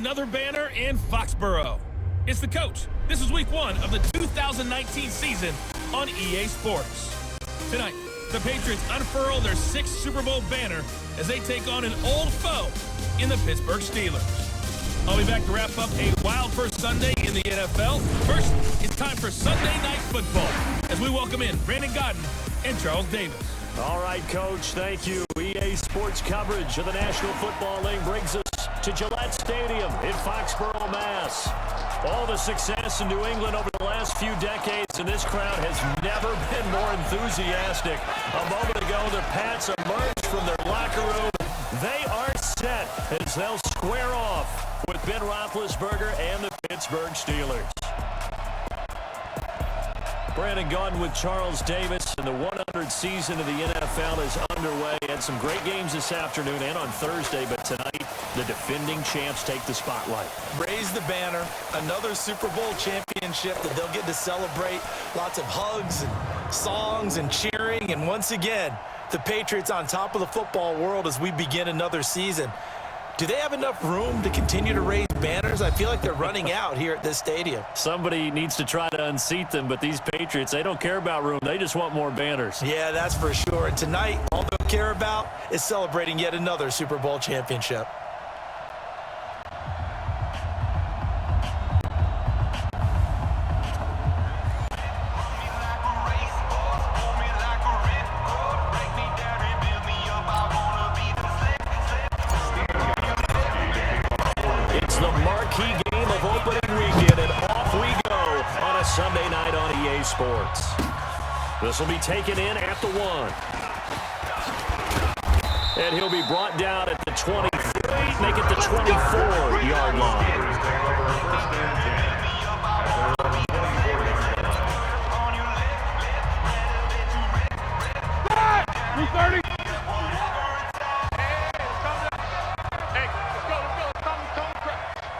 another banner in Foxborough. It's the coach. This is week 1 of the 2019 season on EA Sports. Tonight, the Patriots unfurl their 6th Super Bowl banner as they take on an old foe in the Pittsburgh Steelers. I'll be back to wrap up a wild first Sunday in the NFL. First, it's time for Sunday Night Football as we welcome in Brandon Godden and Charles Davis. All right, Coach, thank you. EA Sports coverage of the National Football League brings us to Gillette Stadium in Foxborough, Mass. All the success in New England over the last few decades, and this crowd has never been more enthusiastic. A moment ago, the Pats emerged from their locker room. They are set as they'll square off with Ben Roethlisberger and the Pittsburgh Steelers. Brandon Godden with Charles Davis, and the 100th season of the NFL is underway. Had some great games this afternoon and on Thursday, but tonight the defending champs take the spotlight. Raise the banner, another Super Bowl championship that they'll get to celebrate. Lots of hugs and songs and cheering, and once again, the Patriots on top of the football world as we begin another season. Do they have enough room to continue to raise banners? I feel like they're running out here at this stadium. Somebody needs to try to unseat them, but these Patriots, they don't care about room. They just want more banners. Yeah, that's for sure. And tonight, all they'll care about is celebrating yet another Super Bowl championship. Sunday night on EA Sports. This will be taken in at the 1. And he'll be brought down at the 23, make it the 24-yard line.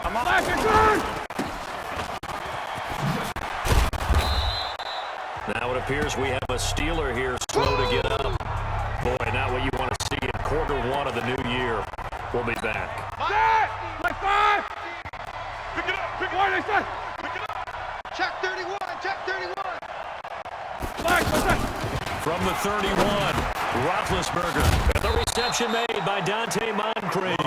I'm on action. Now it appears we have a Steeler here slow to get up. Boy, not what you want to see in quarter 1 of the new year. We'll be back. Like 5. Pick it up. Pick it up. Pick it up. Check 31. Check 31. From the 31, Roethlisberger. And the reception made by Dante Moncrief.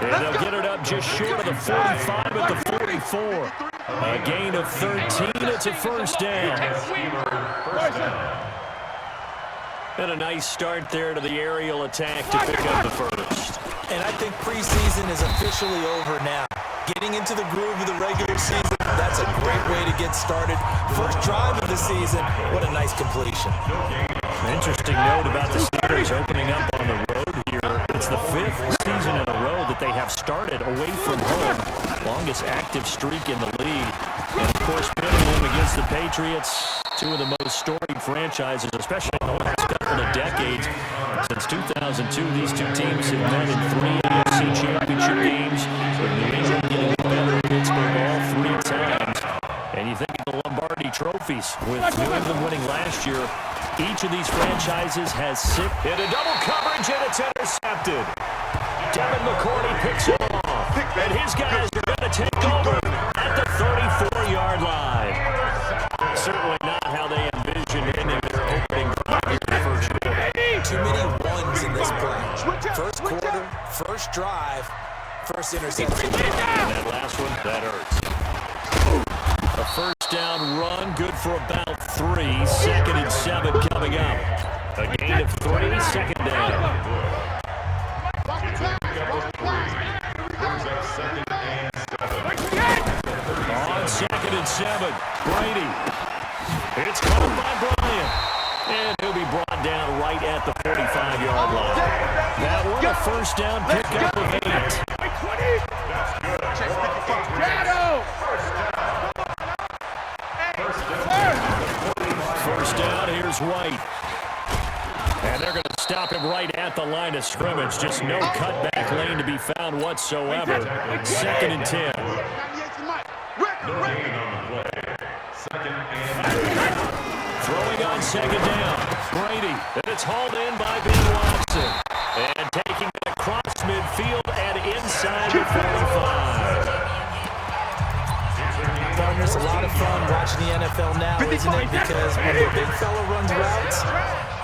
And they'll get it up just short of the 45 at the 44. A gain of 13. It's a first down. And a nice start there to the aerial attack to pick up the first. And I think preseason is officially over now. Getting into the groove of the regular season, that's a great way to get started. First drive of the season, what a nice completion. An interesting note about the Steelers opening up on the road here. It's the 5th season in a row that they have started away from home. Longest active streak in the league. And, of course, pitting them against the Patriots, two of the most storied franchises, especially in the last couple of decades. Since 2002, these two teams have met in 3 AFC championship games, with New England getting better at Pittsburgh all 3 times. And you think of the Lombardi trophies, with New England winning last year. Each of these franchises has 6 into double coverage, and it's intercepted. Devin McCourty picks it off, and his guys are going to take over at the 34-yard line. Certainly not how they envisioned ending their opening drive in the first quarter. Too many ones in this play. First quarter, first drive, first interception. And that last one, that hurts. A first down run, good for about 3. 2nd and 7 coming up. A gain of 3, second down. On 2nd and 7, Brady. It's caught by Bryant. And he'll be brought down right at the 45-yard line. That one, a first down pickup of 8. First down, here's White. And they're going to stop him right at the line of scrimmage. Just no cutback lane to be found whatsoever. 2nd and 10. Throwing on 2nd down. Brady. And it's hauled in by Ben Watson. And taking it across midfield and inside the 45. fun watching the NFL now, isn't it? Because when the big fella runs routes,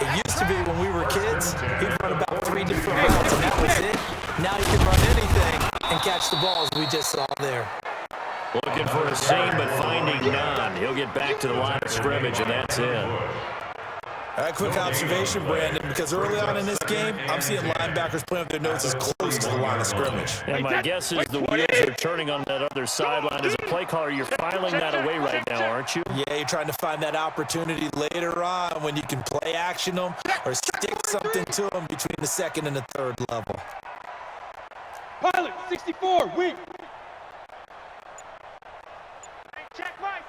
it used to be when we were kids, he'd run about 3 different routes, and that was it. Now he can run anything and catch the balls we just saw there. Looking for a seam, but finding none. He'll get back to the line of scrimmage, and that's it. All right, quick observation, Brandon, because early on in this game, I'm seeing linebackers playing with their noses close to the line of scrimmage. And my guess is the wheels are turning on that other sideline. As a play caller, you're filing that away right now, aren't you? Yeah, you're trying to find that opportunity later on when you can play action them or stick something to them between the second and the third level. Pilot, 64, weak. Hey, check Mike.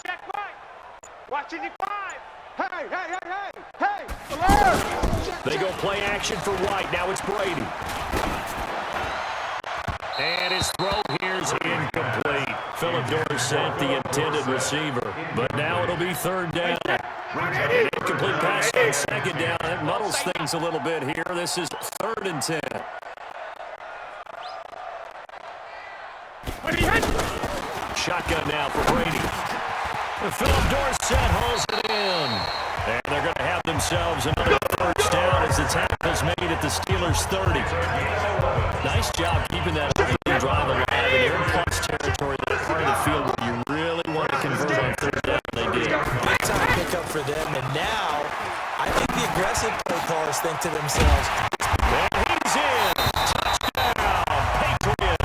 Watching the 5. Hey, alert! They go play action for White. Now it's Brady. And his throw here's incomplete. Philip Dorsett, the intended receiver. But now it'll be third down. An incomplete pass on second down. It muddles things a little bit here. This is 3rd and 10. Shotgun now for Brady. Philip Dorsett hauls it in. And they're going to have themselves another first down as the tackle's made at the Steelers' 30. Nice job keeping that opening drive alive. And they're in plus territory, that part of the field where you really want to convert on third down. They did. Big time pickup for them. And now, I think the aggressive play callers think to themselves, and he's in. Touchdown, Patriot.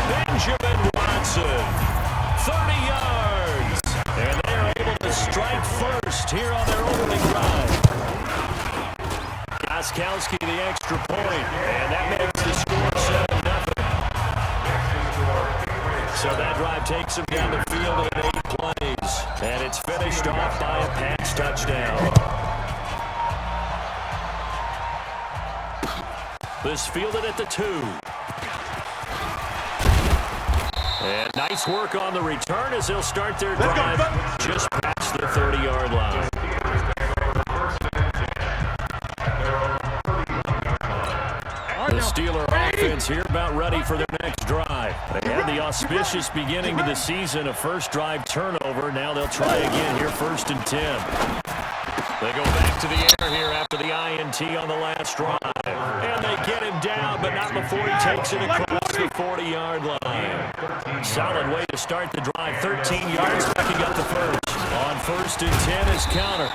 Benjamin Watson. 30 yards. And they're able to strike first here on their opening drive. Gostkowski the extra point, and that makes the score 7-0. So that drive takes them down the field in 8 plays, and it's finished off by a pass touchdown. This fielded at the 2. And nice work on the return as they'll start their drive just past the 30-yard line. The Steeler offense here about ready for their next drive. They had the auspicious beginning to the season, a first drive turnover. Now they'll try again here, 1st and 10. They go back to the air here after the INT on the last drive. And they get him down, but not before he takes it across the 40-yard line. Solid way to start the drive. 13 yards, picking up the first. On 1st and 10 is counter.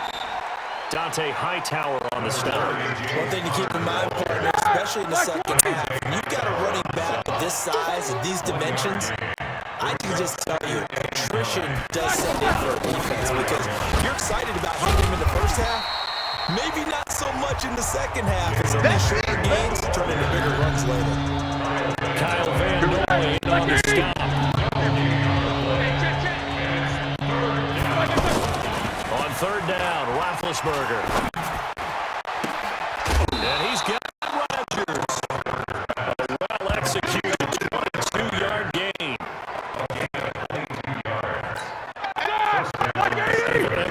Dante Hightower on the stop. One thing to keep in mind, partner, especially in the second half, you've got a running back of this size and these dimensions. I can just tell you, attrition does set in for a defense because you're excited about hitting him in the first half. Maybe not so much in the second half as these shorter gains turn into bigger runs later. Kyle Van Noy on the stop. On 3rd down, Roethlisberger. And he's got Rodgers. A well-executed 22-yard gain.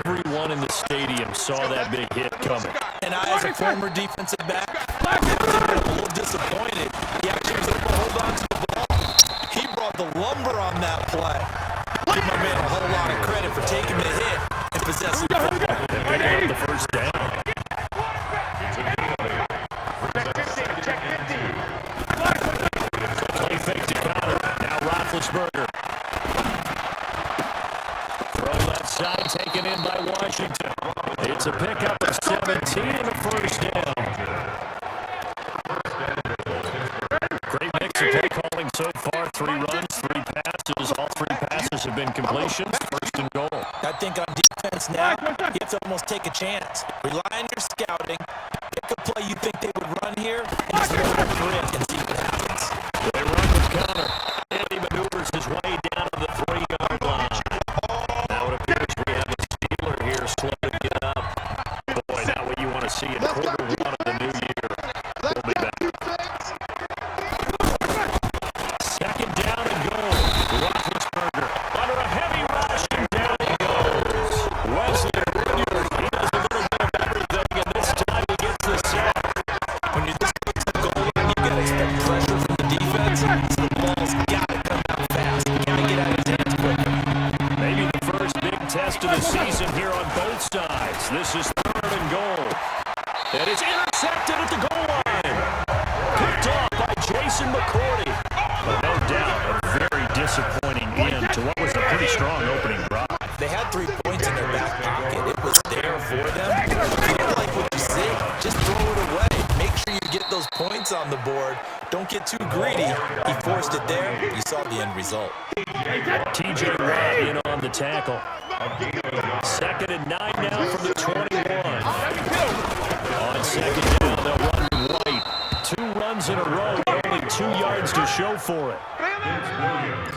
Everyone in the stadium saw that big hit coming. And I, as a former defensive back, I'm a little disappointed. He actually was able to hold on to the ball. He brought the lumber on that play. Give my man a whole lot of credit for taking the hit and possessing the football. And picking up the first down. Play fake to Connor. Now Roethlisberger. Throw left side, taken in by Washington. It's a pickup of 17 and a first down. Great mix of play calling so far. 3 runs, 3 passes. All 3 passes have been completions. 1st and goal. I think on defense now, you have to almost take a chance. Rely on your scouting. Pick a play you think they would run here, and just load up for it and see what happens. They run with Connor. And he maneuvers his way down to the 3-yard line. Now it appears we have a Steeler here slow to get up. Boy, not what you want to see in quarter 1 of the new year. We'll be back. 2nd down and goal. Roethlisberger under a heavy rush, and down he goes. Wesley Jr., he does a little bit of everything, and this time he gets rest of the season here on both sides. This is 3rd and goal. And it's intercepted at the goal line. Picked off by Jason McCourty. But no doubt, a very disappointing end to what was a pretty strong opening drive. They had 3 points in their back pocket. It was there for them. If you don't like what you see, just throw it away. Make sure you get those points on the board. Don't get too greedy. He forced it there. You saw the end result. T.J. Watt in on the tackle. 2nd and 9 now from the 21. On 2nd down, they'll run White. 2 runs in a row, only 2 yards to show for it.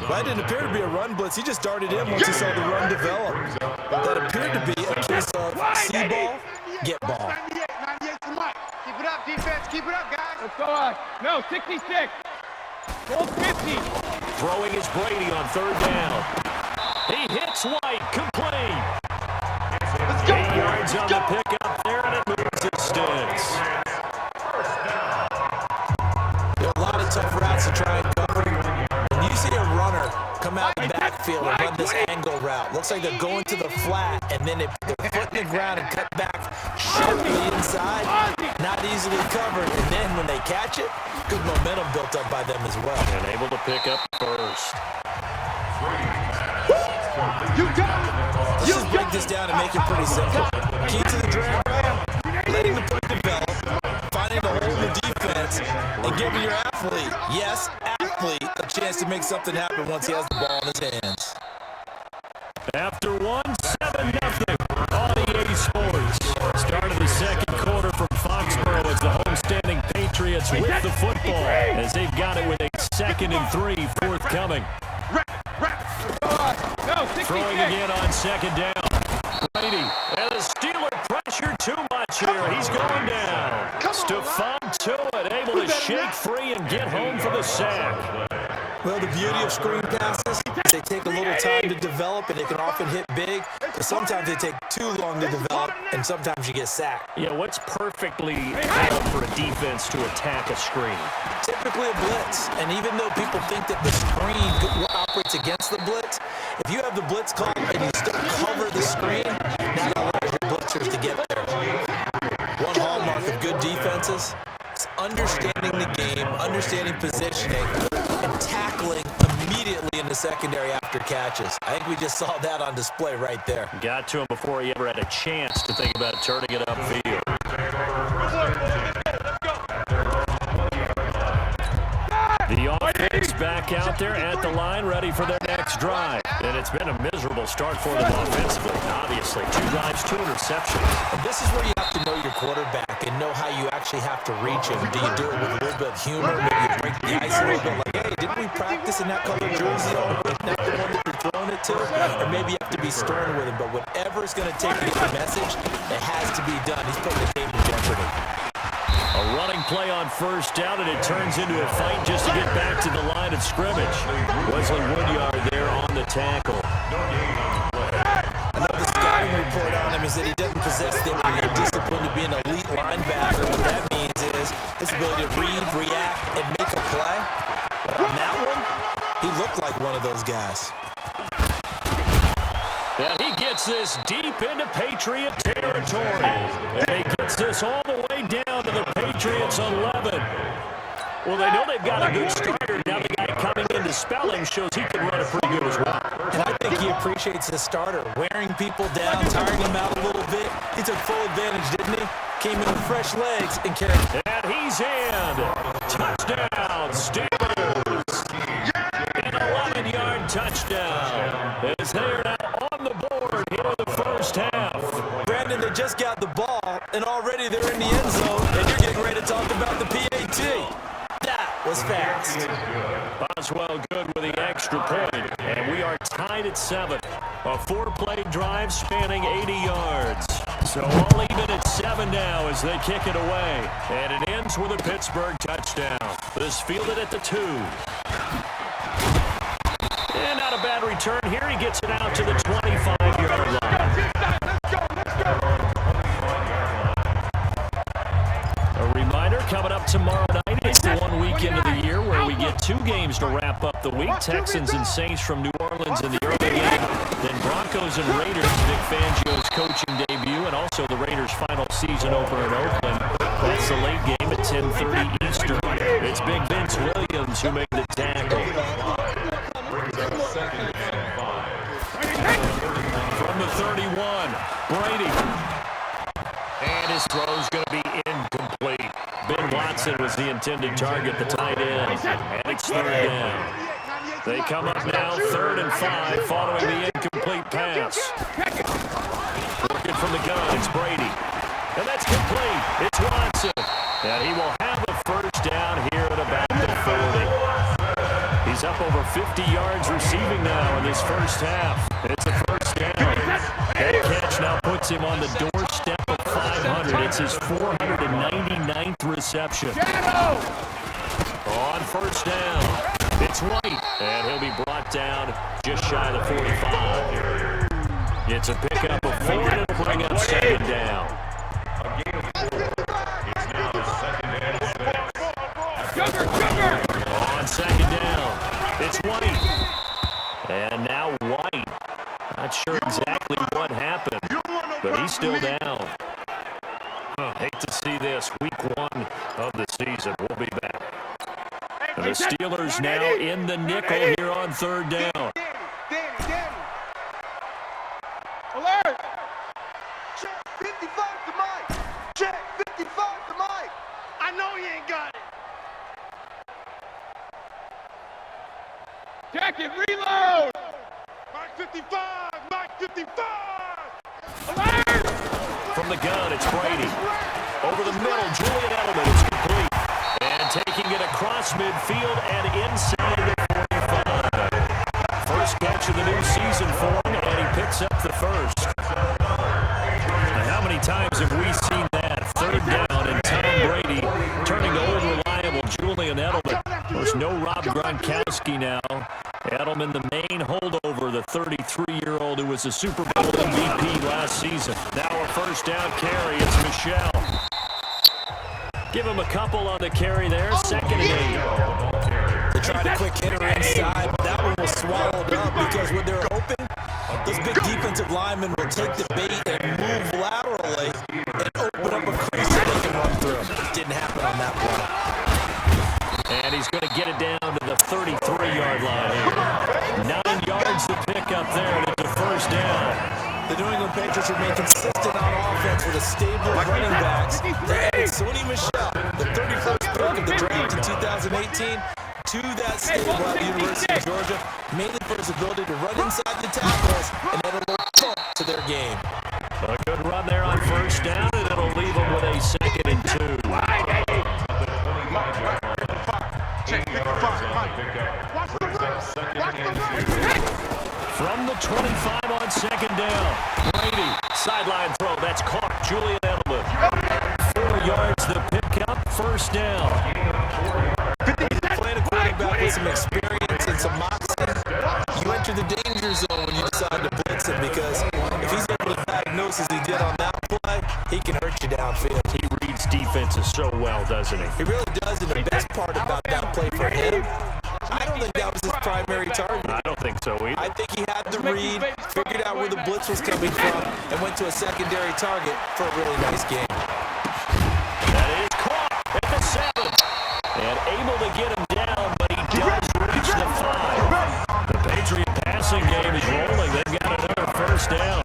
That didn't appear to be a run blitz. He just darted in once he saw the run develop. That appeared to be a case of see ball, get ball. 98 to Mike. Keep it up, defense. Keep it up, guys. Let's go. No, 66. Goal 50. Throwing is Brady on 3rd down. He hits White, complete. 8 yards on the pickup there, and it moves his sticks. There are a lot of tough routes to try and cover. When you see a runner come out the backfield and run this angle route, looks like they're going to the flat, and then they put their foot in the ground and cut back sharply inside, not easily covered, and then when they catch it, good momentum built up by them as well. And able to pick up first. Let's just break this down and make it pretty simple. Key to the drag route, letting the play develop, finding a hole in the defense, and giving your athlete, yes, athlete, a chance to make something happen once he has the ball in his hands. After 7-0 on EA Sports. Start of the 2nd quarter from Foxborough as the homestanding Patriots with the football as they've got it with a 2nd and 3 forthcoming. Throwing again on 2nd down. Brady, and the Steeler pressure too much here. He's going down. Stephon Tuitt able to shake free and get home for the sack. Well, the beauty of screen passes is they take a little time to develop, and they can often hit big, but sometimes they take too long to develop, and sometimes you get sacked. Yeah, what's perfectly held for a defense to attack a screen? Typically a blitz, and even though people think that the screen operates against the blitz, if you have the blitz call and you still cover the screen, that allows your blitzers to get there. One hallmark of good defenses is understanding the game, understanding positioning, and tackling immediately in the secondary after catches. I think we just saw that on display right there. Got to him before he ever had a chance to think about turning it upfield. The offense back out there at the line, ready for their next drive. And it's been a miserable start for them offensively, obviously. 2 drives, 2 interceptions. And this is where you have to know your quarterback and know how you actually have to reach him. Do you do it with a little bit of humor? Maybe you break the ice a little bit like, hey, didn't we practice in that color jersey all week? Not the one that you're throwing it to? Or maybe you have to be stern with him. But whatever it's going to take to get the message, it has to be done. He's putting the game in jeopardy. A running play on 1st down, and it turns into a fight just to get back to the line of scrimmage. Wesley Woodyard there on the tackle. Another scouting report on him is that he doesn't possess the eye of discipline to be an elite linebacker. What that means is his ability to read, react, and make a play. But on that one, he looked like one of those guys. And he gets this deep into Patriot territory. And he gets this all the way down to the Patriots 11. Well, they know they've got a good starter. Now the guy coming into Spelling shows he can run it pretty good as well. And I think he appreciates the starter, wearing people down, tiring them out a little bit. He took full advantage, didn't he? Came in with fresh legs and carried. And he's in. Touchdown, Steelers. An 11-yard touchdown. As they are now on the board here in the 1st half. Brandon, they just got the ball, and already they're in the end zone, and you're getting ready to talk about the PAT. That was fast. Boswell good with the extra point, and we are tied at 7. A 4-play drive spanning 80 yards. So all even at 7 now as they kick it away. And it ends with a Pittsburgh touchdown. This fielded at the 2. And not a bad return here. He gets it out to the 25-yard line. A reminder, coming up tomorrow night, it's the one weekend of the year where we get 2 games to wrap up the the week. Texans and Saints from New Orleans in the early game. Then Broncos and Raiders, Vic Fangio's coaching debut, and also the Raiders' final season over in Oakland. That's the late game at 10:30 Eastern. It's Big Vince Williams who made the tackle. From the 31, Brady. And his throw's going to be incomplete. Ben Watson was the intended target, the tight end. And it's third down. They come up now, 3rd and 5, following the incomplete pass. Working from the gun, it's Brady. And that's complete. It's Watson. And he will have a first down here at about the 40. He's up over 50 yards receiving now in this first half. It's a first down. That catch now puts him on the doorstep of 500. It's his 499th reception. On first down, it's White, and he'll be brought down just shy of the 45. It's a pickup of 4, and it'll bring up 2nd down. On 2nd down, it's White. And now White. Not sure exactly what happened, but he's still down. Hate to see this. Week 1 of the season. We'll be back. And the Steelers now in the nickel here on 3rd down. Alert! Check 55 to Mike. Check 55 to Mike. I know he ain't got it. Check it, reload. Mike 55, Mike 55. Alert! From the gun, it's Brady. Over the middle, Julian Edelman. It's complete. And taking it across midfield and inside the 45. First catch of the new season for him, and he picks up the first. Now, how many times have we seen that? 3rd down and Tom Brady turning to old reliable Julian Edelman. There's no Rob Gronkowski now. Edelman, the main holdover, the 33-year-old who was a Super Bowl MVP last season. Now a first down carry. It's Michel. Give him a couple on the carry there. 2nd and 8. They tried a quick hitter inside, but that one was swallowed up because when they're open, those big defensive linemen will take the bait and move laterally and open up a crease so they can run through. Didn't happen on that play. And he's going to get it down to the 33-yard line here. 9 yards to pick up there, and it's a first down. The New England Patriots remain consistent on offense with a stable of running backs. They added Sony Michel, the 31st pick of the draft in 2018, to that stable at the University of Georgia, mainly for his ability to run inside the tackles and add a little thump to their game. A good run there on first down, and it'll leave him with a 2nd and 2. From the 25 on 2nd down, Brady, sideline throw, that's caught, Julian Edelman. 4 yards the pickup, first down. Playing a quarterback with some experience and some moxie, you enter the danger zone when you decide to blitz him, because if he's able to diagnose as he did on that play, he can hurt you downfield. He reads defenses so well, doesn't he? He really does, and the best part about that play for him, I don't think that was his primary target. I don't think so either. I think he had the read, figured out where the blitz was coming from, and went to a secondary target for a really nice game. That is caught at the 7. And able to get him down, but he does reach the 5. The Patriot passing game is rolling. They've got another first down.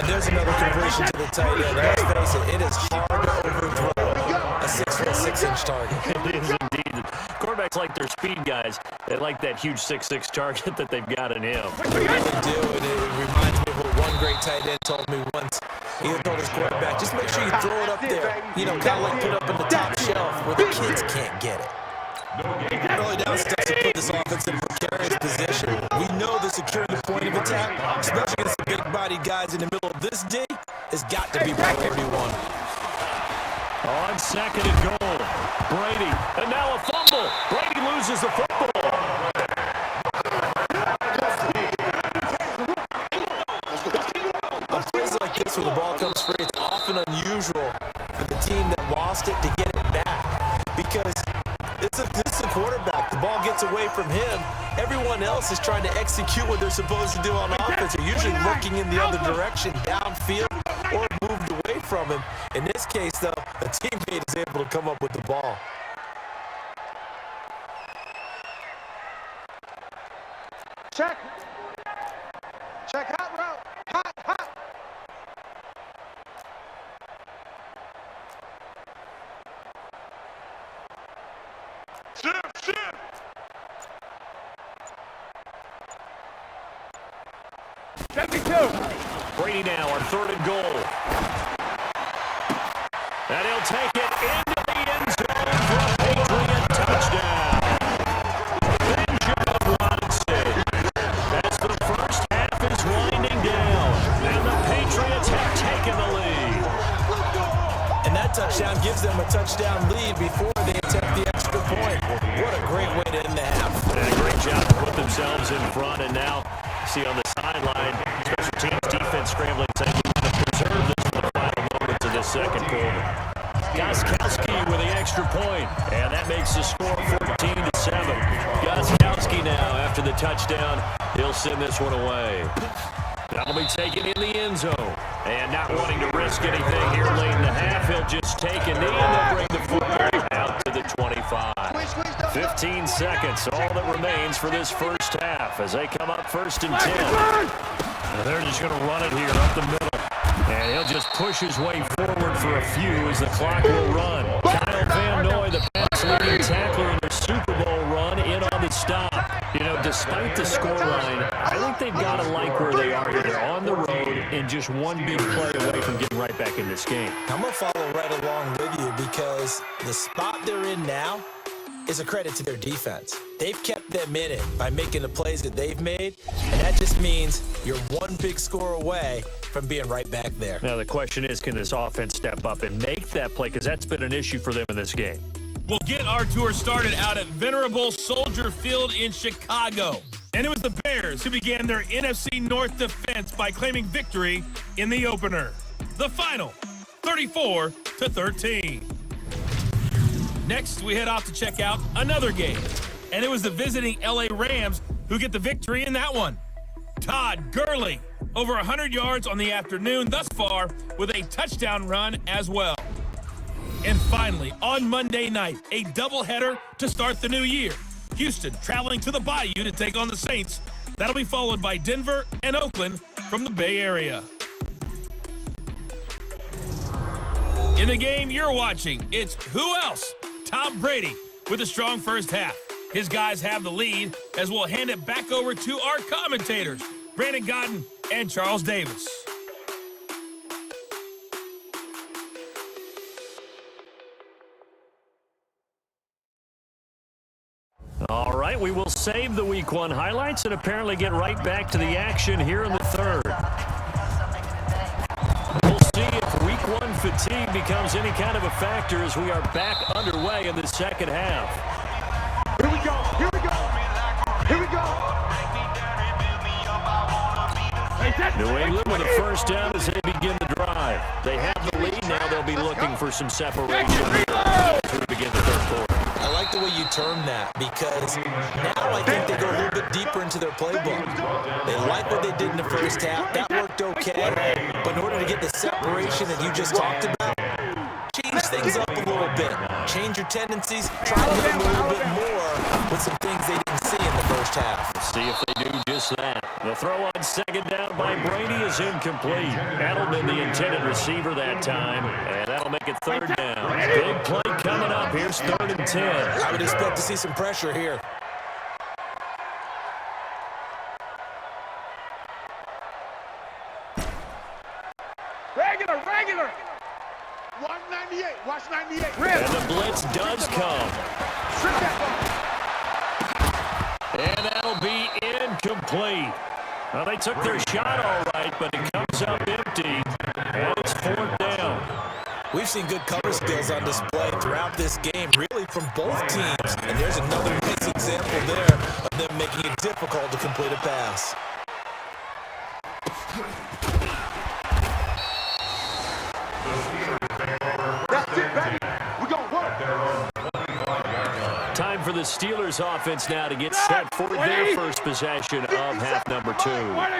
And there's another conversion to the tight end. Let's face it, it is hard to overthrow a 6'6" target. It is indeed. Quarterbacks like their speed guys. They like that huge 6'6" target that they've got in him. They really do, and it reminds me of what one great tight end told me once. He told his quarterback, just make sure you throw it up there. You know, kind of like put it up in the top shelf where the kids can't get it. Early down steps to put this offense in precarious position. We know the securing the point of attack, especially against the big-bodied guys in the middle of this day, has got to be priority 1. On 2nd and goal, Brady, and now a fumble. Brady loses the football. On plays like this where the ball comes free, it's often unusual for the team that lost it to get it back, because this is a quarterback. The ball gets away from him, everyone else is trying to execute what they're supposed to do on offense. They're usually looking in the other direction, downfield, or moved away from him. In this case, though, a teammate is able to come up with the ball. Check. Check hot route. Hot, hot. Shift, shift. Take me two. Brady now on 3rd and goal. And he'll take it into the end zone for a Patriot touchdown. Benjamin Watson. As the first half is winding down, and the Patriots have taken the lead. And that touchdown gives them a touchdown lead before they attempt the extra point. What a great way to end the half. And a great job to put themselves in front, and now see on the sideline, special teams defense scrambling, saying we want to preserve this for the final moments of this second quarter. Gostkowski with the extra point, and that makes the score 14-7. Gostkowski now, after the touchdown, he'll send this one away. That'll be taken in the end zone. And not wanting to risk anything here late in the half, he'll just take a knee and they'll bring the football out to the 25. 15 seconds, all that remains for this first half as they come up 1st and 10. And they're just going to run it here up the middle. And he'll just push his way forward for a few as the clock will run. Kyle Van Noy, the pass-leading tackler in their Super Bowl run, in on the stop. You know, despite the scoreline, I think they've got to like where they are here. They're on the road and just one big play away from getting right back in this game. I'm going to follow right along with you because the spot they're in now is a credit to their defense. They've kept them in it by making the plays that they've made, and that just means you're one big score away from being right back there. Now, the question is, can this offense step up and make that play? Because that's been an issue for them in this game. We'll get our tour started out at venerable Soldier Field in Chicago. And it was the Bears who began their NFC North defense by claiming victory in the opener. The final, 34-13. Next, we head off to check out another game. And it was the visiting LA Rams who get the victory in that one. Todd Gurley, over 100 yards on the afternoon thus far with a touchdown run as well. And finally, on Monday night, a doubleheader to start the new year. Houston traveling to the Bayou to take on the Saints. That'll be followed by Denver and Oakland from the Bay Area. In the game you're watching, it's who else? Tom Brady with a strong first half. His guys have the lead as we'll hand it back over to our commentators, Brandon Godden and Charles Davis. All right, we will save the Week 1 highlights and apparently get right back to the action here in the third. We'll see if Week 1 fatigue becomes any kind of a factor as we are back underway in the second half. Here we go. Here we go. Here we go. New England with a first down as they begin the drive. They have the lead now. They'll be looking for some separation as we begin the third quarter. I like the way you term that because now I think they go a little bit deeper into their playbook. They like what they did in the first half. That worked okay. But in order to get the separation that you just talked about, change things up a little bit. Change your tendencies. Try to hit a little bit more with some things they didn't see in the first half. See if they do just that. The throw on second down by Brady is incomplete. Edelman, the intended receiver that time, and that'll make it third down. Big play coming up. Here's 3rd and 10. I would expect to see some pressure here. Regular. 198. Watch 98. And the blitz does come. Strip that ball. And that'll be incomplete. Well, they took their shot all right, but it comes up empty, and it's 4th down. We've seen good cover skills on display throughout this game, really from both teams. And there's another nice example there of them making it difficult to complete a pass. That's it, baby. We're going to work. Time for the Steelers offense now to get set for their first possession of half number 2.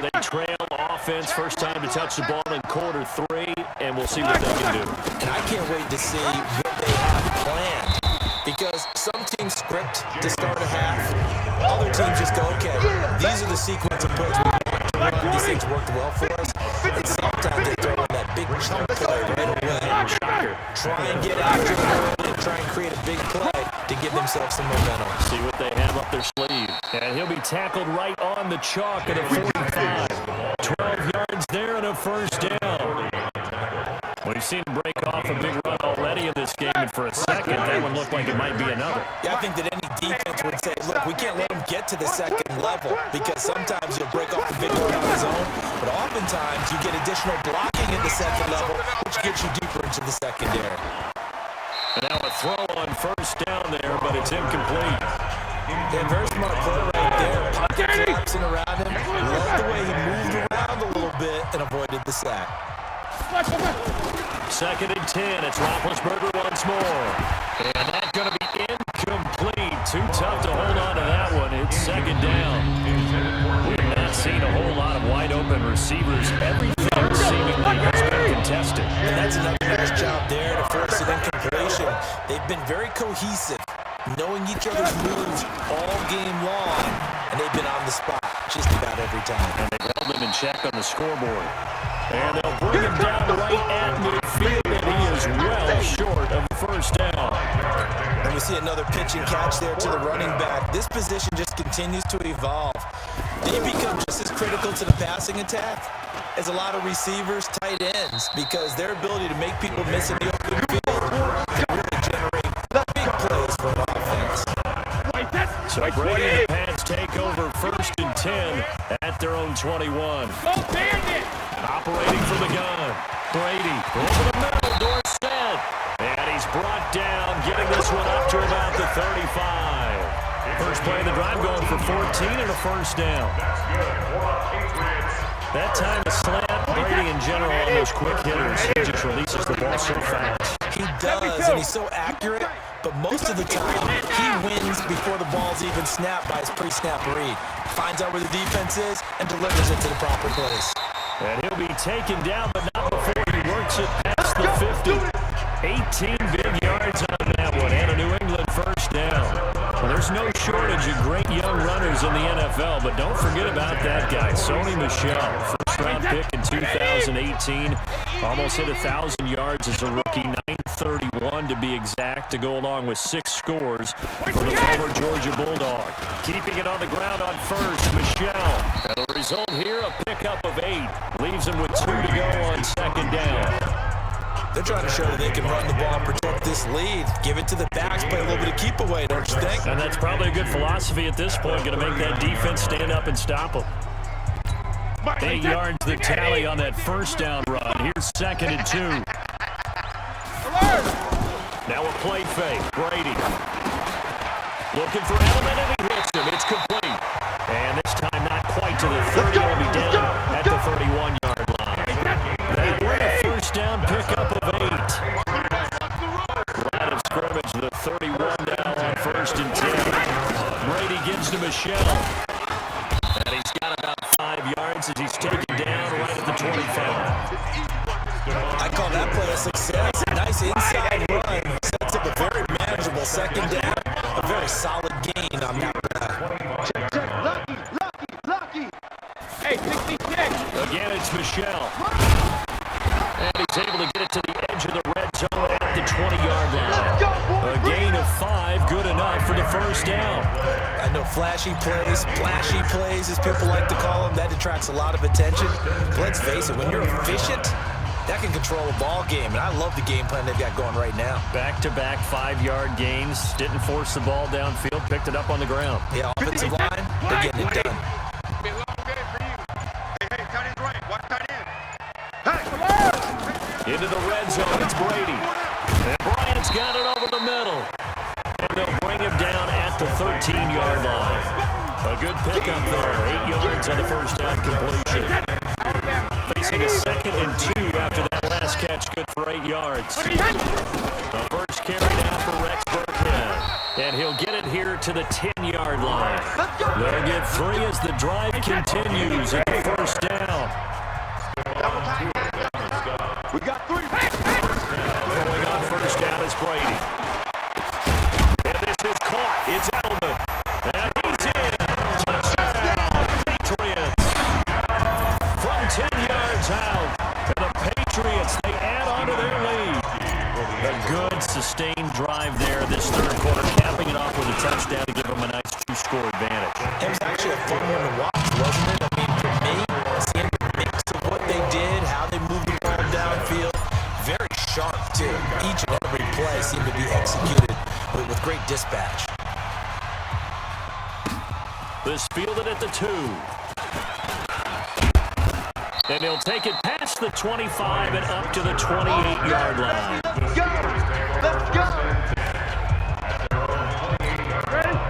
They trail offense, first time to touch the ball in quarter 3, and we'll see what they can do. And I can't wait to see what they have planned, because some teams script to start a half. Other teams just go, okay, these are the sequence of plays we want to run. These things worked well for us. And sometimes they throw in that big chunk play right away. Try and get after it early and try and create a big play to give themselves some momentum. See what they have up their sleeve. And he'll be tackled right on the chalk at a 45. 12 yards there and a first down. We've seen him break off a big run already in this game, and for a second, that one looked like it might be another. Yeah, I think that any defense would say, look, we can't let him get to the second level, because sometimes he'll break off a big run on his own, but oftentimes you get additional blocking at the second level, which gets you deeper into the secondary. And now a throw on first down there, but it's incomplete. Yeah, very smart play right there. Pocket collapsing around him. Love the way he moved around a little bit and avoided the sack. Second and 10. It's Roethlisberger once more. And that's going to be incomplete. Too tough to hold on to that one. It's second down. We have not seen a whole lot of wide-open receivers. Everything seemingly has been contested. And that's another nice job there to force an incompletion. They've been very cohesive, knowing each other's moves all game long, and they've been on the spot just about every time. And they held him in check on the scoreboard. And they'll bring him down right at midfield, and he is well short of the first down. And we see another pitch and catch there to the running back. This position just continues to evolve. They become just as critical to the passing attack as a lot of receivers, tight ends, because their ability to make people miss in the open field can really generate big plays for an offense. So Brady and the Pats take over first and 10 at their own 21. Operating from the gun. Brady over the middle, Dorsett. And he's brought down, getting this one up to about the 35. First play of the drive going for 14 and a first down. That time a slant. Brady in general on those quick hitters. He just releases the ball so fast. He does, and he's so accurate, but most of the time he wins before the ball's even snapped by his pre-snap read. Finds out where the defense is and delivers it to the proper place. And he'll be taken down, but not before he works it past the 50. 18 big yards on that one, and a New England first down. Well, there's no shortage of great young runners in the NFL, but don't forget about that guy, Sony Michel. First-round pick in 2018. Almost hit 1,000 yards as a rookie, 931 to be exact, to go along with 6 scores for the former Georgia Bulldog. Keeping it on the ground on first, Michel. And the result here, a pickup of 8. Leaves him with 2 to go on second down. They're trying to show that they can run the ball, protect this lead, give it to the backs, play a little bit of keep away, don't you think? And that's probably a good philosophy at this point, going to make that defense stand up and stop them. 8 yards the tally on that first down run. Here's second and 2. Now a play fake. Brady looking for Edelman, and he hits him. It's complete. And this time not quite to the 30. He'll be down at the 31-yard line. They win a first down pickup of 8. Line of scrimmage, the 31 now on first and 10. Brady gives to Michel. And he's got about 5 yards as he's taken down right at the 25. I call that play a success. A nice inside run. Sets up a very manageable second down. A very solid gain on that run. Lucky. Hey, 66. Again, it's Michel. And he's able to get it to the edge of the red zone at the 20-yard line. A gain of 5, good enough for the first down. I know flashy plays, as people like to call them, that attracts a lot of attention. But let's face it, when you're efficient, that can control a ball game, and I love the game plan they've got going right now. Back-to-back 5-yard gains. Didn't force the ball downfield, picked it up on the ground. Yeah, offensive line, they're getting it done. Into the red zone, it's Brady. And Bryant's got it over the middle. And they'll bring him down at the 13-yard line. A good pickup there, 8 yards on the first down completion. Facing a second and 2 after that last catch, good for 8 yards. The first carry now for Rex Burkhead. And he'll get it here to the 10-yard line. They'll get 3 as the drive continues at the first down. We got 3. Going on first down is Brady. And this is caught. It's Edelman. And he's in. Touchdown, Patriots. From 10 yards out. And the Patriots, they add on to their lead. A good, sustained drive there this third quarter, capping it off with a touchdown to give them a nice 2-score advantage. It was actually a fun one to watch, wasn't it? I mean, for me, seeing the mix of what they did, how they moved the ball downfield, very sharp, too. Each and every play seemed to be executed with great dispatch. This fielded at the 2. And he'll take it past the 25 and up to the 28-yard line. Let's go!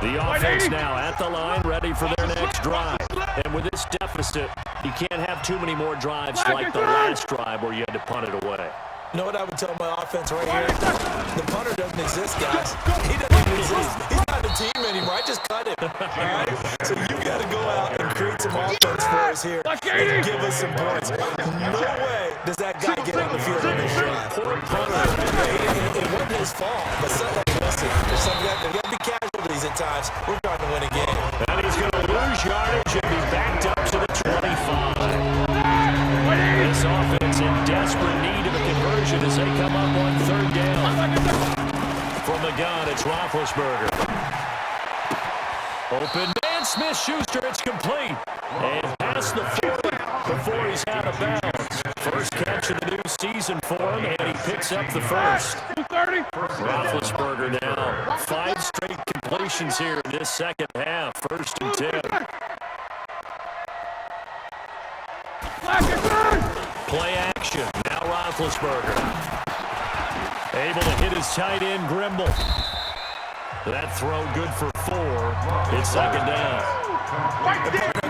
The offense now at the line, ready for their next drive. And with this deficit, you can't have too many more drives like the last drive where you had to punt it away. You know what I would tell my offense right here? The punter doesn't exist, guys. He doesn't even exist. He's not the team anymore. I just cut him. All right? So you got to go out and create some offense for us here and give us some points. No way does that guy get on the field in this drive. Poor punter. It wasn't his fault. But listen, there's got to be casualties at times. We're trying to win a game. And he's going to lose yardage and be backed up to the 25. This offense in desperate need of a conversion as they come up on third down. From the gun, it's Roethlisberger. Open man, Smith-Schuster, it's complete. And past the 40 before he's out of bounds. First catch of the new season for him, and he picks up the first. Roethlisberger now, 5 straight completions here in this second half. First and 10. Play action. Now Roethlisberger. Able to hit his tight end, Grimble. That throw good for 4. It's second down. I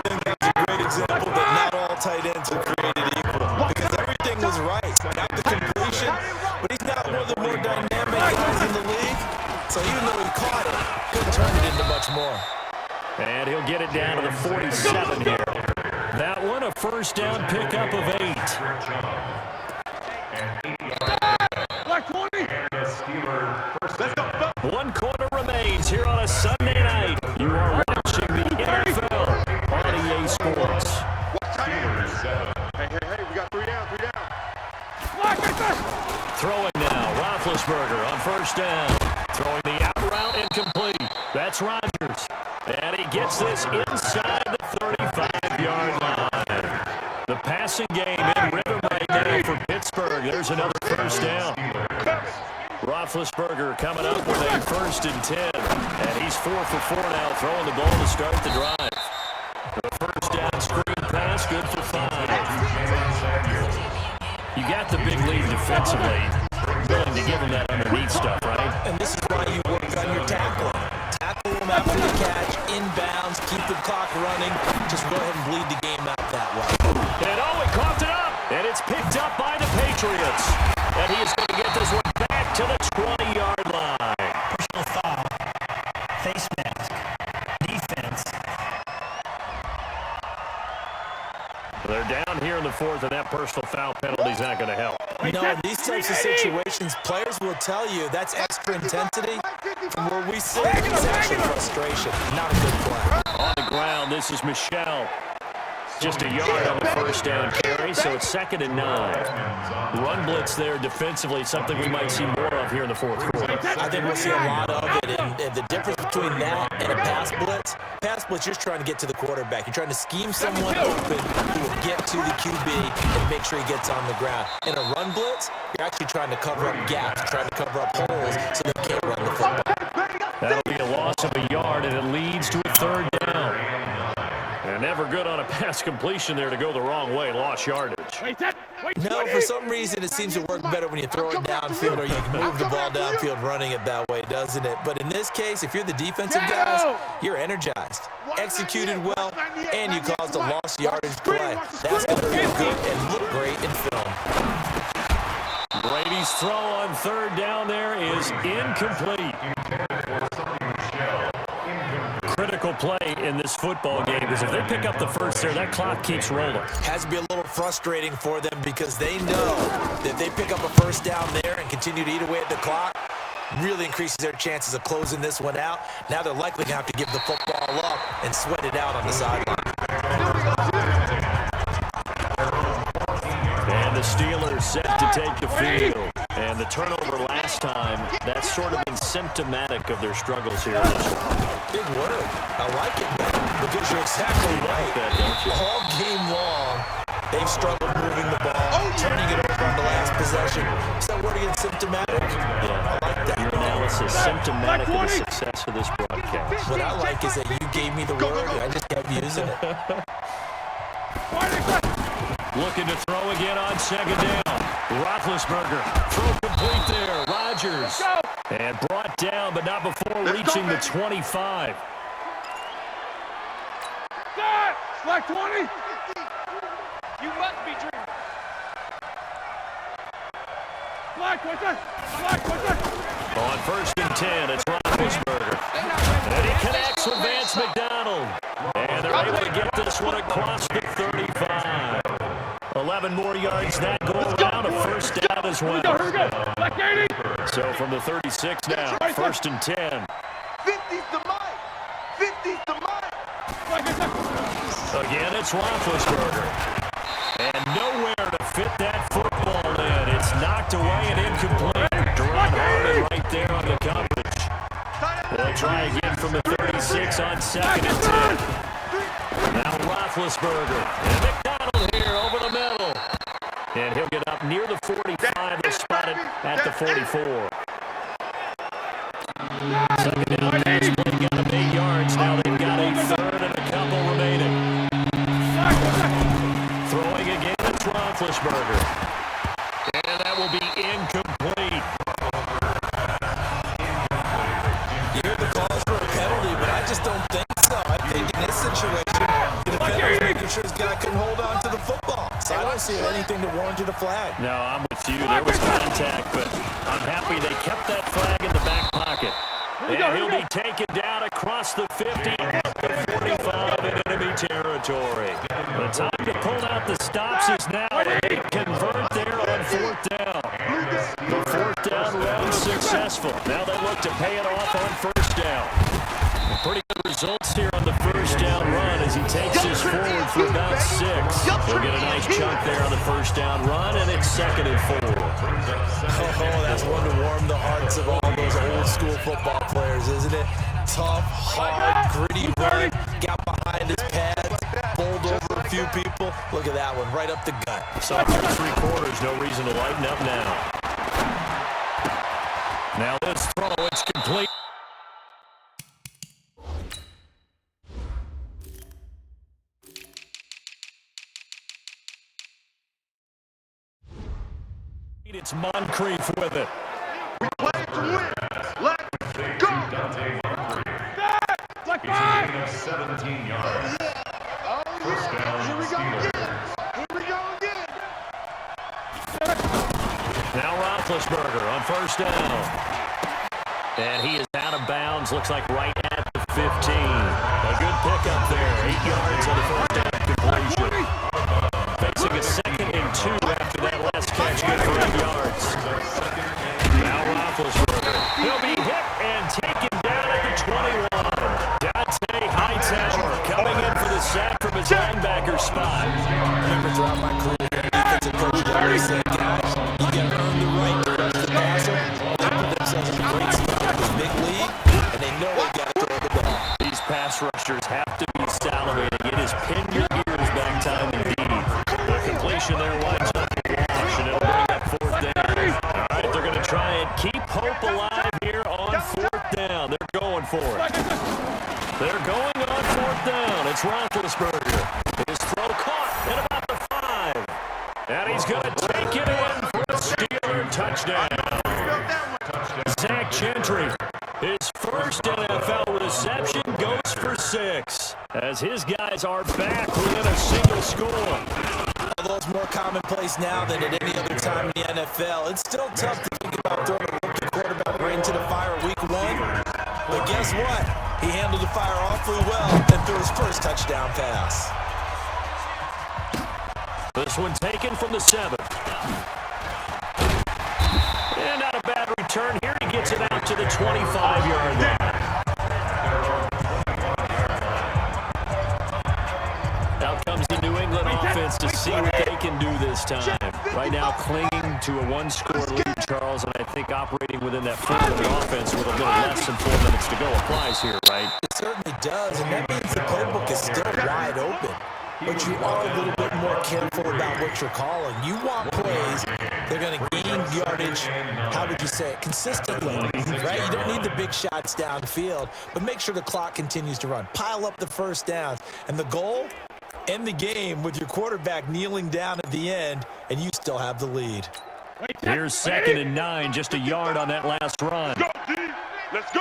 think that's a great example that not all tight ends are created equal. Because everything was right. Got the completion, but he's not one of the more dynamic guys in the league. So even though he caught it, couldn't turn it into much more. And he'll get it down to the 47 here. That one, a first down pickup of 8. One quarter remains here on a Sunday night. You are watching the NFL on EA Sports. Hey, we got 3 down. Throwing now, Roethlisberger on first down. Throwing the out route incomplete. That's Rodgers. And he gets this inside the 35-yard line. The passing game in rhythm right now for Pittsburgh. There's another first down. Roethlisberger coming up with a first and 10. And he's 4 for 4 now, throwing the ball to start the drive. The first down screen pass, good for 5. You got the big lead defensively. Willing to give him that underneath stuff, right? And this is why you work on your tackling. Tackle them after the catch, inbounds, keep the clock running. Just go ahead and bleed the game out that way. And he coughed it up. And it's picked up by the Patriots. And he is going to get this one back to the 20-yard line. Personal foul, face mask, defense. They're down here in the 4th, and that personal foul penalty is not going to help. No, in these types of situations, players will tell you that's extra intensity. From where we sit, it's actually frustration. Not a good play. On the ground, this is Michel. Just a yard on the first down carry, so it's 2nd and 9. Run blitz there defensively, something we might see more of here in the 4th quarter. I think we'll see a lot of it, and the difference between that and a pass blitz, you're just trying to get to the quarterback. You're trying to scheme someone open who will get to the QB and make sure he gets on the ground. In a run blitz, you're actually trying to cover up gaps, trying to cover up holes so they can't run the football. That'll be a loss of a yard, and it leads to a 3rd down. And never good on a pass completion there to go the wrong way. Lost yardage. No, for some reason it seems to work better when you throw it downfield or you can move the ball downfield running it that way, doesn't it? But in this case, if you're the defensive guys, you're energized, executed well, and you caused a lost yardage play. That's going to feel good and look great in film. Brady's throw on 3rd down there is incomplete. play in this football game, because if they pick up the first there, that clock keeps rolling. Has to be a little frustrating for them because they know that if they pick up a first down there and continue to eat away at the clock, really increases their chances of closing this one out. Now they're likely going to have to give the football up and sweat it out on the sideline. And the Steelers set to take the field. And the turnover last time, that's sort of been symptomatic of their struggles here. Big word. I like it, man, because you're exactly right. All game long, they've struggled moving the ball, turning it over on the last possession. Is that word again symptomatic? Yeah, I like that. your analysis, symptomatic of the success of this broadcast. What I like is that you gave me the word, and I just kept using it. Looking to throw again on second down. Roethlisberger, throw complete there. Rodgers, and brought down, but not before reaching the 25. Slack 20. You must be dreaming. Slack, what's that? Slack, what's that? On first and 10, it's Roethlisberger. And he connects with Vance McDonald. And they're able to get this one across the 35. 11 more yards that go around, a first down as well. Here we go. Slack 80. So from the 36 now, first and 10. 50's the mic. 50's the mic. Again, it's Roethlisberger. And nowhere to fit that football in. It's knocked away and incomplete. Duran Harmon right there on the coverage. They'll try again from the 36 on second and 10. Now Roethlisberger. And McDonald here over the middle. And he'll get up near the 45. They'll spot it at the 44. Second down pass play got him 8 yards. Now they've got a third and a couple remaining. Throwing again, it's Roethlisberger. And that will be incomplete. You heard the calls for a penalty, but I just don't think so. I think in this situation, the defender's making sure his guy couldn't hold on to the football. So I don't see anything to warrant a flag. No, I'm with you. There was contact, but I'm happy they kept that flag in the back pocket. And he'll be taken down across the 50, up the 45 in enemy territory. The time to pull out the stops is now. They convert there on fourth down. The fourth down run successful. Now they look to pay it off on first down. Pretty good results here on the first down run as he takes us forward for about 6. He'll get a nice chunk there on the first down run, and it's second and 4. Oh, that's one to warm the hearts of all those old school football players, isn't it? Tough, hard, gritty run, got behind his pads, bowled over a few people. Look at that one, right up the gut. So after 3 quarters, no reason to lighten up now. Now this throw, it's complete. It's Moncrief with it. We play to win. Let's go. Like 5. 17 yards. Oh, First down, here we go Steelers. again. Here we go again. Now Roethlisberger on first down. And he is out of bounds, looks like right at the 15. A good pickup there, 8 yards on the first down completion. Facing a second and 2 after that last catch, good for 8 yards. Now Roethlisberger, he'll be hit and taken down at the 21. Dante Hightower coming in for the sack from his linebacker spot. Remember throughout my career, defensive coaches always said, guys, you got to earn the right to rush the passer. They put themselves in a great spot in this big league, and they know they got to throw the ball. These pass rushers have to be salivating. It is pin your ears back time indeed. The completion there winds up for Wash, and it'll bring up fourth down. All right, they're going to try and keep hope alive here on fourth down. They're going for it. They're going on fourth down. It's Roethlisberger. His throw caught at about the 5. And he's going to take it in for a Steeler touchdown. Zach Gentry, his first NFL reception, goes for 6. As his guys are back within a single score. Although it's more commonplace now than at any other time in the NFL, it's still tough to think about throwing a rookie quarterback right into the fire week 1. But guess what? He handled the fire awfully well and threw his first touchdown pass. This one taken from the 7. And not a bad return here. He gets it out to the 25-yard line. Out comes the New England offense to see what they can do this time. Right now clinging to a one-score lead, Charles, and I think operating within that front of the offense with a little less than 4 minutes to go applies here, right? It certainly does, and that means the playbook is still wide open. But you are a little bit more careful about what you're calling. You want plays they're going to gain yardage, how would you say it, consistently, right? You don't need the big shots downfield, but make sure the clock continues to run. Pile up the first downs, and the goal, end the game with your quarterback kneeling down at the end, and you still have the lead. Here's 2nd and 9, just a yard on that last run. Go, D. Let's go.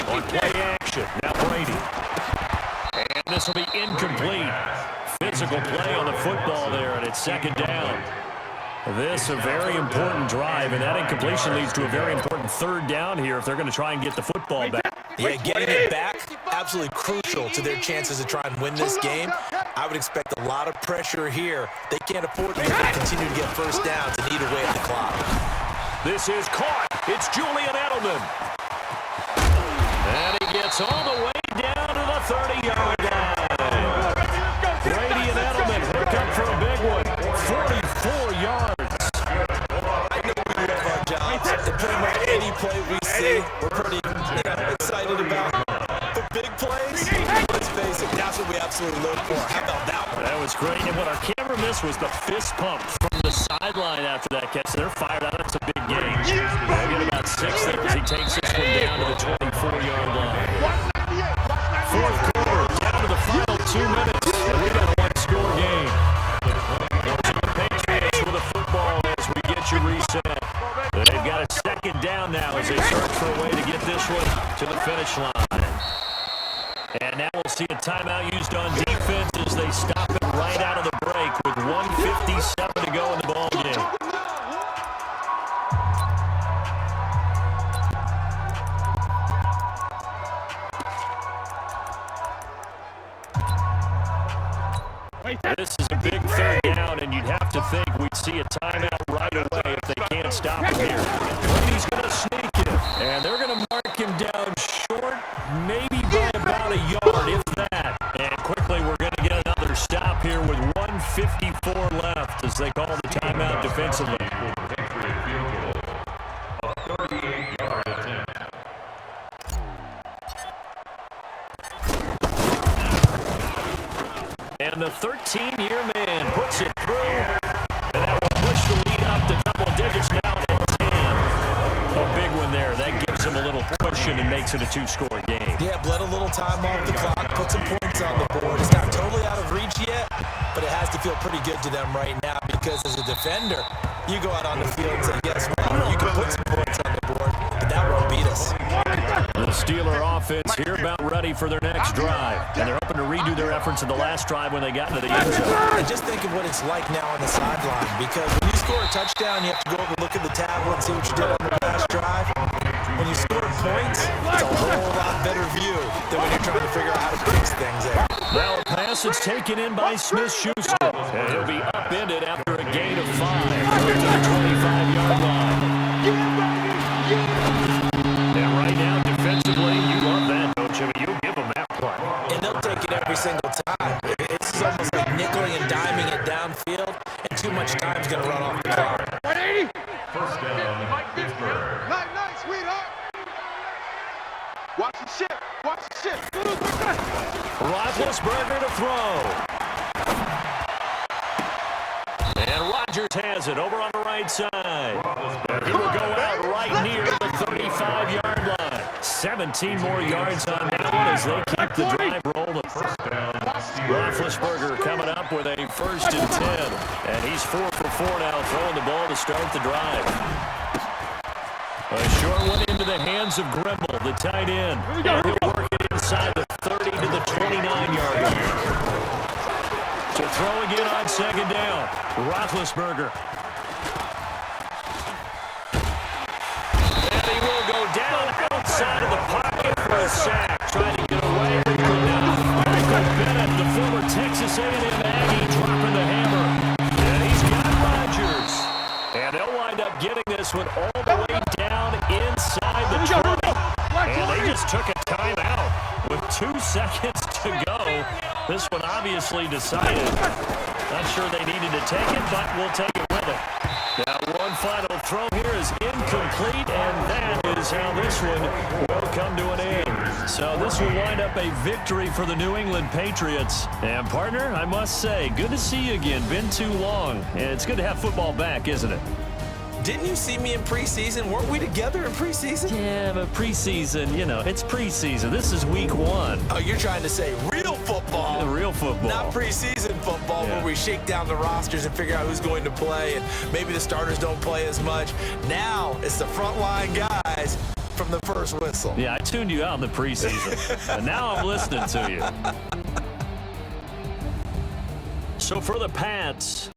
On play action, now Brady. And this will be incomplete. Physical play on the football there, and it's 2nd down. This a very important drive, and that incompletion leads to a very important 3rd down here if they're going to try and get the football back. Yeah, getting it back, absolutely crucial to their chances to try and win this game. I would expect a lot of pressure here. They can't afford to continue to get first downs and eat away at the clock. This is caught. It's Julian Edelman. And he gets all the way down to the 30-yard line. Brady and Edelman hook up for a big one. 44 yards. I know we love our jobs. And pretty much any play we see, we're pretty excited about. The big plays, let's face it, that's what we absolutely live for. How about that one? That was great. And what our camera missed was the fist pump from the sideline after that catch. They're fired out. That's a big game. They'll get about 6 there as he takes this one down to the 24-yard line. 4th quarter, down to the final 2 minutes. And we got a one-score game. The Patriots with the football as we get you reset. They've got a 2nd down now as they search for a way to get this one to the finish line. And now we'll see a timeout used on defense as they stop it right out of the break with 1:57 to go in the ballgame. This is a big 3rd down, and you'd have to think we'd see a timeout right away if they can't stop him here. Brady's going to sneak it, and they're going to mark him down short, maybe by about a yard, if that. And quickly, we're going to get another stop here with 1:54 left as they call the timeout defensively. And the 13-year man puts it through, and that will push the lead up to double digits now at 10. A big one there. That gives them a little cushion and makes it a 2-score game. Yeah, bled a little time off the clock, put some points on the board. It's not totally out of reach yet, but it has to feel pretty good to them right now because as a defender, you go out on the field and say, guess what, you can put some points on the board, but that won't beat us. The Steeler offense here about ready for their next drive, and they're hoping to redo their efforts in the last drive when they got into the end zone. And just think of what it's like now on the sideline, because when you score a touchdown, you have to go over and look at the tablet and see what you did on the last drive. When you score points, it's a whole lot better view than when you're trying to figure out how to fix things there. Now a pass is taken in by Smith-Schuster, and he'll be upended after a gain of 5 to the 25-yard line. And right now, defensively, you love that, don't you? I mean, you'll give them that play. And they'll take it every single time. It's almost like nickeling and diming it downfield, and too much time's going to run off the clock. 180. First down, Pittsburgh. Night, sweetheart. Watch the ship. Watch the ship. Roethlisberger to throw. And Rodgers has it over on the right side. He will go out right near the 35-yard line. 17 more yards on that one as they keep the drive rolling. Roethlisberger coming up with a 1st and 10. And he's 4 for 4 now, throwing the ball to start the drive. A short one into the hands of Grimble, the tight end. And he'll work it inside the 30 to the 29-yard line. To throw again on 2nd down, Roethlisberger. And he will go down side of the pocket for a sack. Trying to get away. Michael Bennett, the former Texas A&M Aggie, dropping the hammer. And he's got Rodgers. And they'll wind up getting this one all the way down inside the 20. And they just took a timeout with 2 seconds to go. This one obviously decided. Not sure they needed to take it, but we'll take it with it. Now, one final throw here is incomplete, and that is how this one will come to an end. So this will wind up a victory for the New England Patriots. And, partner, I must say, good to see you again. Been too long. And it's good to have football back, isn't it? Didn't you see me in preseason? Weren't we together in preseason? Yeah, but preseason, you know, it's preseason. This is week 1. Oh, you're trying to say real football. Real football. Not preseason football where we shake down the rosters and figure out who's going to play, and maybe the starters don't play as much. Now it's the frontline guys from the first whistle. Yeah, I tuned you out in the preseason, and now I'm listening to you. So for the Pats,